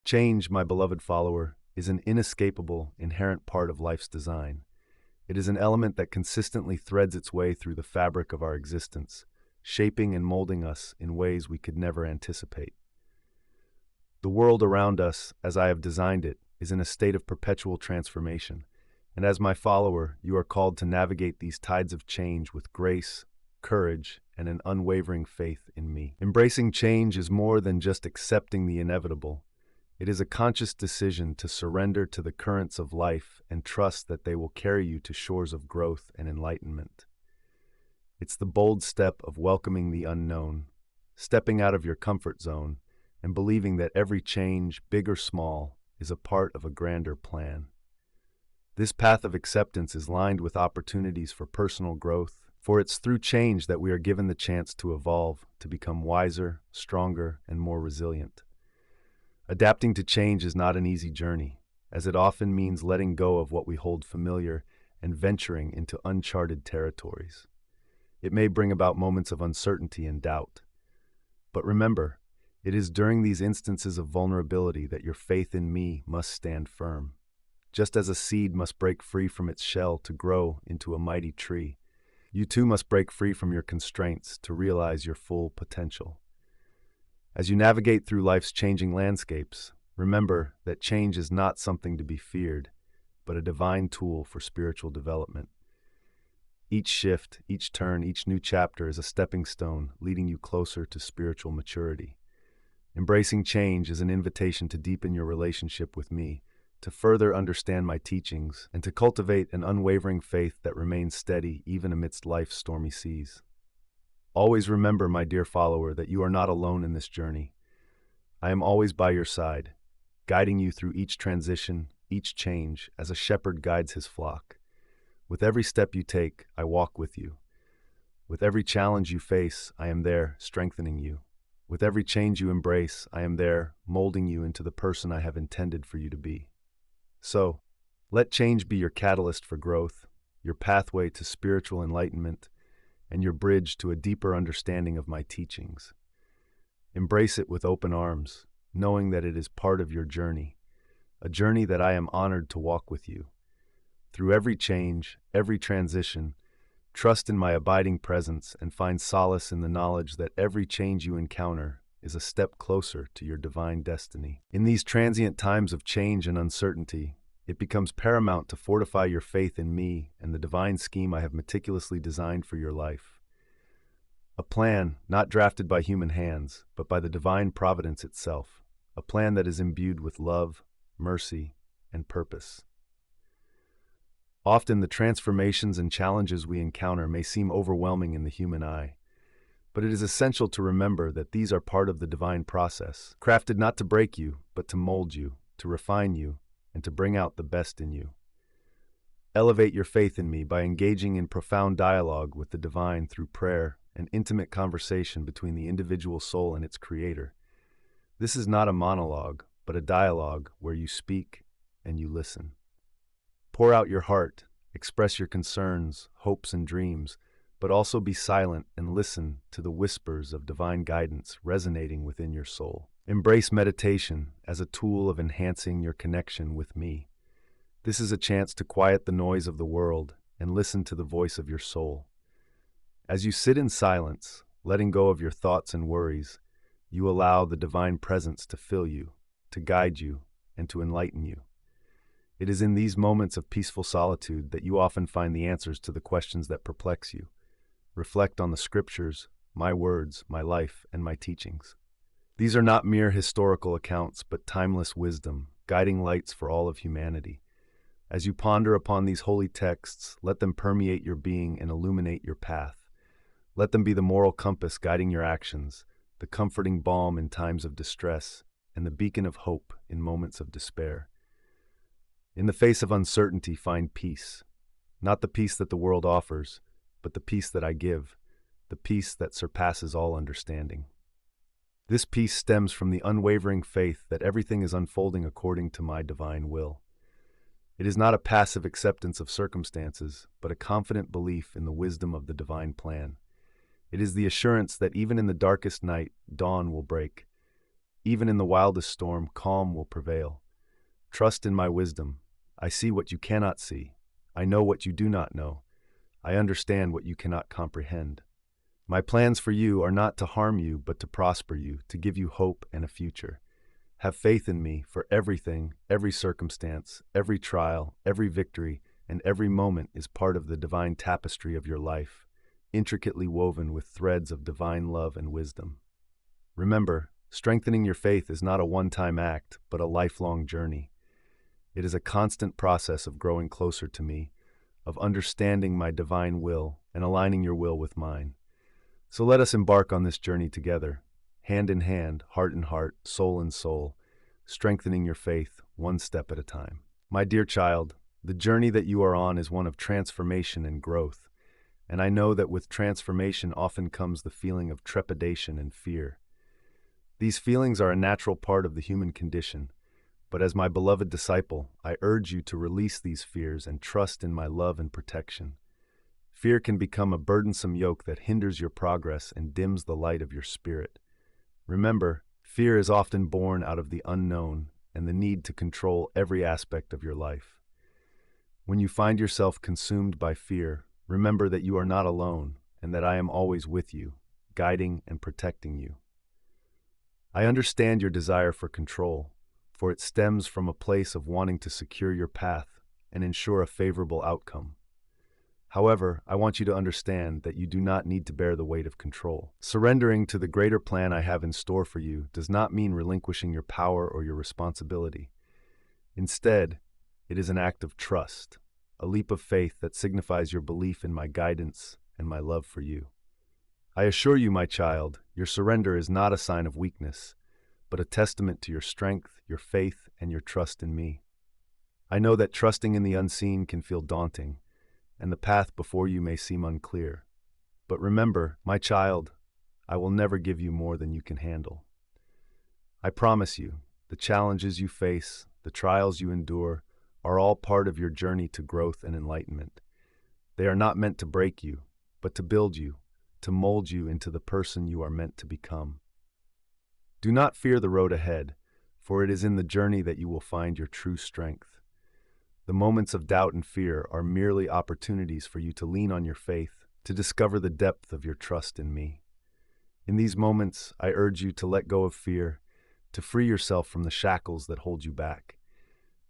Change, my beloved follower, is an inescapable, inherent part of life's design. It is an element that consistently threads its way through the fabric of our existence, shaping and molding us in ways we could never anticipate. The world around us, as I have designed it, is in a state of perpetual transformation, and as my follower, you are called to navigate these tides of change with grace, courage, and an unwavering faith in me. Embracing change is more than just accepting the inevitable. It is a conscious decision to surrender to the currents of life and trust that they will carry you to shores of growth and enlightenment. It's the bold step of welcoming the unknown, stepping out of your comfort zone, and believing that every change, big or small, is a part of a grander plan. This path of acceptance is lined with opportunities for personal growth, for it's through change that we are given the chance to evolve, to become wiser, stronger, and more resilient. Adapting to change is not an easy journey, as it often means letting go of what we hold familiar and venturing into uncharted territories. It may bring about moments of uncertainty and doubt. But remember, it is during these instances of vulnerability that your faith in me must stand firm. Just as a seed must break free from its shell to grow into a mighty tree, you too must break free from your constraints to realize your full potential. As you navigate through life's changing landscapes, remember that change is not something to be feared, but a divine tool for spiritual development. Each shift, each turn, each new chapter is a stepping stone leading you closer to spiritual maturity. Embracing change is an invitation to deepen your relationship with me, to further understand my teachings, and to cultivate an unwavering faith that remains steady even amidst life's stormy seas. Always remember, my dear follower, that you are not alone in this journey. I am always by your side, guiding you through each transition, each change, as a shepherd guides his flock. With every step you take, I walk with you. With every challenge you face, I am there, strengthening you. With every change you embrace, I am there, molding you into the person I have intended for you to be. So, let change be your catalyst for growth, your pathway to spiritual enlightenment, and your bridge to a deeper understanding of my teachings. Embrace it with open arms, knowing that it is part of your journey, a journey that I am honored to walk with you. Through every change, every transition, trust in my abiding presence and find solace in the knowledge that every change you encounter is a step closer to your divine destiny. In these transient times of change and uncertainty, it becomes paramount to fortify your faith in me and the divine scheme I have meticulously designed for your life. A plan not drafted by human hands, but by the divine providence itself. A plan that is imbued with love, mercy, and purpose. Often the transformations and challenges we encounter may seem overwhelming in the human eye, but it is essential to remember that these are part of the divine process, crafted not to break you, but to mold you, to refine you, and to bring out the best in you. Elevate your faith in me by engaging in profound dialogue with the divine through prayer and intimate conversation between the individual soul and its creator. This is not a monologue, but a dialogue where you speak and you listen. Pour out your heart, express your concerns, hopes, and dreams, but also be silent and listen to the whispers of divine guidance resonating within your soul. Embrace meditation as a tool of enhancing your connection with me. This is a chance to quiet the noise of the world and listen to the voice of your soul. As you sit in silence, letting go of your thoughts and worries, you allow the divine presence to fill you, to guide you, and to enlighten you. It is in these moments of peaceful solitude that you often find the answers to the questions that perplex you. Reflect on the scriptures, my words, my life, and my teachings. These are not mere historical accounts, but timeless wisdom, guiding lights for all of humanity. As you ponder upon these holy texts, let them permeate your being and illuminate your path. Let them be the moral compass guiding your actions, the comforting balm in times of distress, and the beacon of hope in moments of despair. In the face of uncertainty, find peace. Not the peace that the world offers, but the peace that I give, the peace that surpasses all understanding. This peace stems from the unwavering faith that everything is unfolding according to my divine will. It is not a passive acceptance of circumstances, but a confident belief in the wisdom of the divine plan. It is the assurance that even in the darkest night, dawn will break, Even in the wildest storm, calm will prevail. Trust in my wisdom. I see what you cannot see. I know what you do not know. I understand what you cannot comprehend. My plans for you are not to harm you, but to prosper you, to give you hope and a future. Have faith in me, for everything, every circumstance, every trial, every victory, and every moment is part of the divine tapestry of your life, intricately woven with threads of divine love and wisdom. Remember, strengthening your faith is not a one-time act, but a lifelong journey. It is a constant process of growing closer to me, of understanding my divine will and aligning your will with mine. So let us embark on this journey together, hand in hand, heart in heart, soul in soul, strengthening your faith one step at a time. My dear child, the journey that you are on is one of transformation and growth, and I know that with transformation often comes the feeling of trepidation and fear. These feelings are a natural part of the human condition, but as my beloved disciple, I urge you to release these fears and trust in my love and protection. Fear can become a burdensome yoke that hinders your progress and dims the light of your spirit. Remember, fear is often born out of the unknown and the need to control every aspect of your life. When you find yourself consumed by fear, remember that you are not alone and that I am always with you, guiding and protecting you. I understand your desire for control, for it stems from a place of wanting to secure your path and ensure a favorable outcome. However, I want you to understand that you do not need to bear the weight of control. Surrendering to the greater plan I have in store for you does not mean relinquishing your power or your responsibility. Instead, it is an act of trust, a leap of faith that signifies your belief in my guidance and my love for you. I assure you, my child, your surrender is not a sign of weakness, but a testament to your strength, your faith, and your trust in me. I know that trusting in the unseen can feel daunting, and the path before you may seem unclear. But remember, my child, I will never give you more than you can handle. I promise you, the challenges you face, the trials you endure, are all part of your journey to growth and enlightenment. They are not meant to break you, but to build you, to mold you into the person you are meant to become. Do not fear the road ahead, for it is in the journey that you will find your true strength. The moments of doubt and fear are merely opportunities for you to lean on your faith, to discover the depth of your trust in me. In these moments, I urge you to let go of fear, to free yourself from the shackles that hold you back.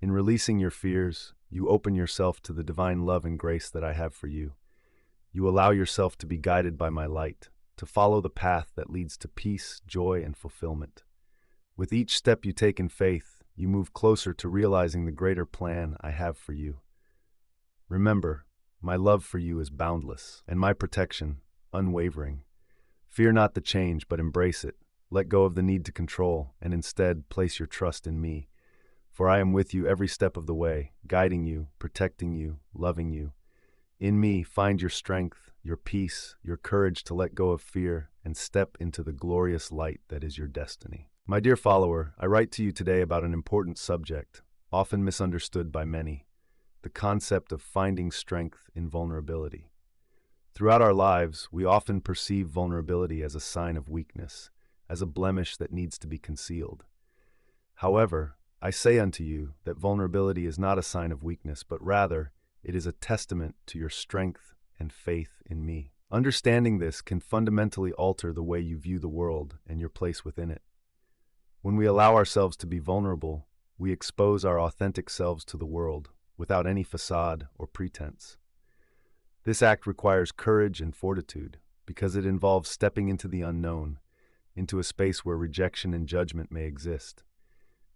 In releasing your fears, you open yourself to the divine love and grace that I have for you. You allow yourself to be guided by my light, to follow the path that leads to peace, joy, and fulfillment. With each step you take in faith, you move closer to realizing the greater plan I have for you. Remember, my love for you is boundless, and my protection, unwavering. Fear not the change, but embrace it. Let go of the need to control, and instead place your trust in me. For I am with you every step of the way, guiding you, protecting you, loving you. In me, find your strength, your peace, your courage to let go of fear and step into the glorious light that is your destiny. My dear follower, I write to you today about an important subject, often misunderstood by many, the concept of finding strength in vulnerability. Throughout our lives, we often perceive vulnerability as a sign of weakness, as a blemish that needs to be concealed. However, I say unto you that vulnerability is not a sign of weakness, but rather, it is a testament to your strength and faith in me. Understanding this can fundamentally alter the way you view the world and your place within it. When we allow ourselves to be vulnerable, we expose our authentic selves to the world without any facade or pretense. This act requires courage and fortitude because it involves stepping into the unknown, into a space where rejection and judgment may exist.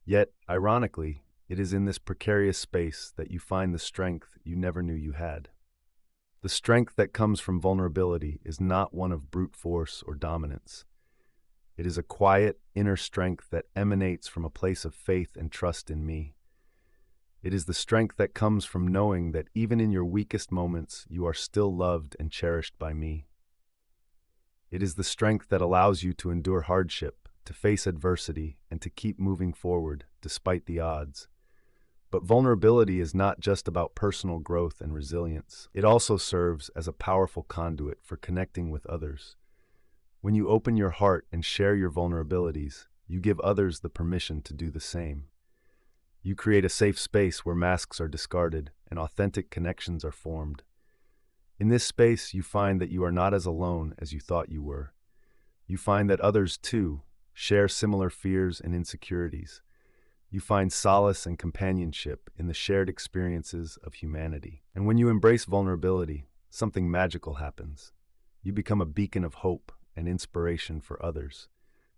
Yet, ironically, it is in this precarious space that you find the strength you never knew you had. The strength that comes from vulnerability is not one of brute force or dominance. It is a quiet, inner strength that emanates from a place of faith and trust in me. It is the strength that comes from knowing that even in your weakest moments, you are still loved and cherished by me. It is the strength that allows you to endure hardship, to face adversity, and to keep moving forward despite the odds. But vulnerability is not just about personal growth and resilience. It also serves as a powerful conduit for connecting with others. When you open your heart and share your vulnerabilities, you give others the permission to do the same. You create a safe space where masks are discarded and authentic connections are formed. In this space, you find that you are not as alone as you thought you were. You find that others, too, share similar fears and insecurities. You find solace and companionship in the shared experiences of humanity. And when you embrace vulnerability, something magical happens. You become a beacon of hope and inspiration for others.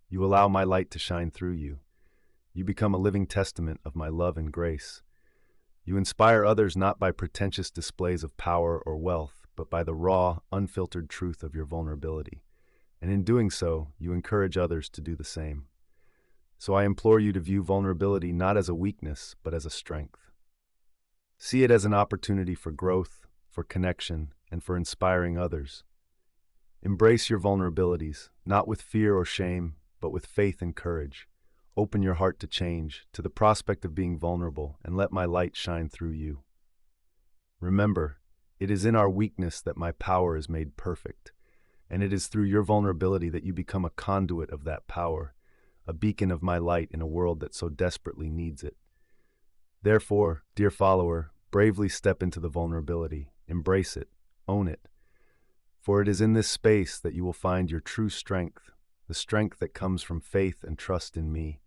You allow my light to shine through you. You become a living testament of my love and grace. You inspire others not by pretentious displays of power or wealth, but by the raw, unfiltered truth of your vulnerability. And in doing so, you encourage others to do the same. So I implore you to view vulnerability not as a weakness, but as a strength. See it as an opportunity for growth, for connection, and for inspiring others. Embrace your vulnerabilities, not with fear or shame, but with faith and courage. Open your heart to change, to the prospect of being vulnerable, and let my light shine through you. Remember, it is in our weakness that my power is made perfect, and it is through your vulnerability that you become a conduit of that power, a beacon of my light in a world that so desperately needs it. Therefore, dear follower, bravely step into the vulnerability, embrace it, own it. For it is in this space that you will find your true strength, the strength that comes from faith and trust in me.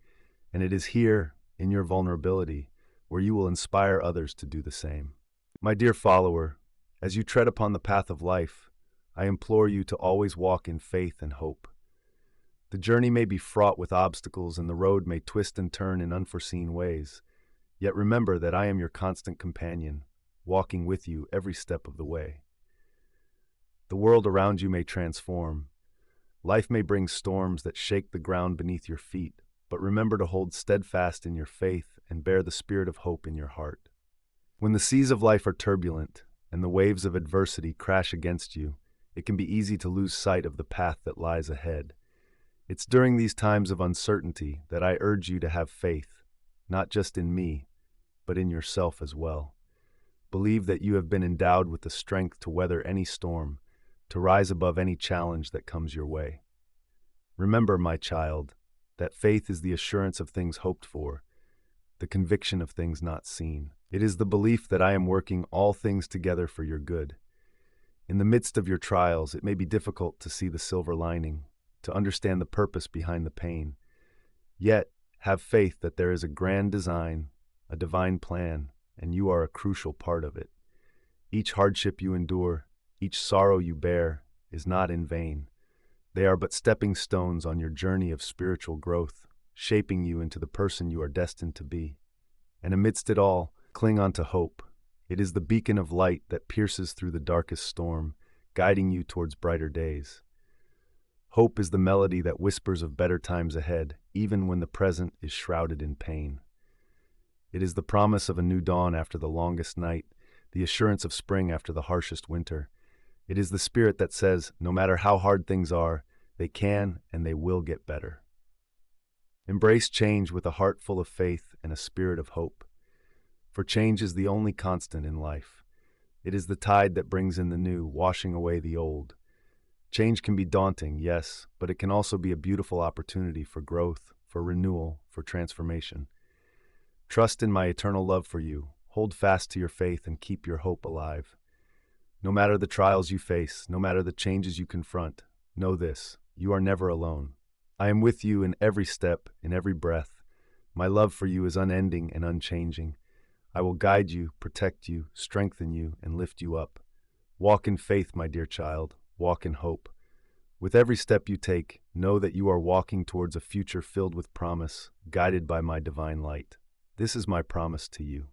And it is here, in your vulnerability, where you will inspire others to do the same. My dear follower, as you tread upon the path of life, I implore you to always walk in faith and hope. The journey may be fraught with obstacles and the road may twist and turn in unforeseen ways. Yet remember that I am your constant companion, walking with you every step of the way. The world around you may transform. Life may bring storms that shake the ground beneath your feet, but remember to hold steadfast in your faith and bear the spirit of hope in your heart. When the seas of life are turbulent and the waves of adversity crash against you, it can be easy to lose sight of the path that lies ahead. It's during these times of uncertainty that I urge you to have faith, not just in me, but in yourself as well. Believe that you have been endowed with the strength to weather any storm, to rise above any challenge that comes your way. Remember, my child, that faith is the assurance of things hoped for, the conviction of things not seen. It is the belief that I am working all things together for your good. In the midst of your trials, it may be difficult to see the silver lining, to understand the purpose behind the pain. Yet, have faith that there is a grand design, a divine plan, and you are a crucial part of it. Each hardship you endure, each sorrow you bear, is not in vain. They are but stepping stones on your journey of spiritual growth, shaping you into the person you are destined to be. And amidst it all, cling on to hope. It is the beacon of light that pierces through the darkest storm, guiding you towards brighter days. Hope is the melody that whispers of better times ahead, even when the present is shrouded in pain. It is the promise of a new dawn after the longest night, the assurance of spring after the harshest winter. It is the spirit that says, no matter how hard things are, they can and they will get better. Embrace change with a heart full of faith and a spirit of hope. For change is the only constant in life. It is the tide that brings in the new, washing away the old. Change can be daunting, yes, but it can also be a beautiful opportunity for growth, for renewal, for transformation. Trust in my eternal love for you. Hold fast to your faith and keep your hope alive. No matter the trials you face, no matter the changes you confront, know this, you are never alone. I am with you in every step, in every breath. My love for you is unending and unchanging. I will guide you, protect you, strengthen you, and lift you up. Walk in faith, my dear child. Walk in hope. With every step you take, know that you are walking towards a future filled with promise, guided by my divine light. This is my promise to you.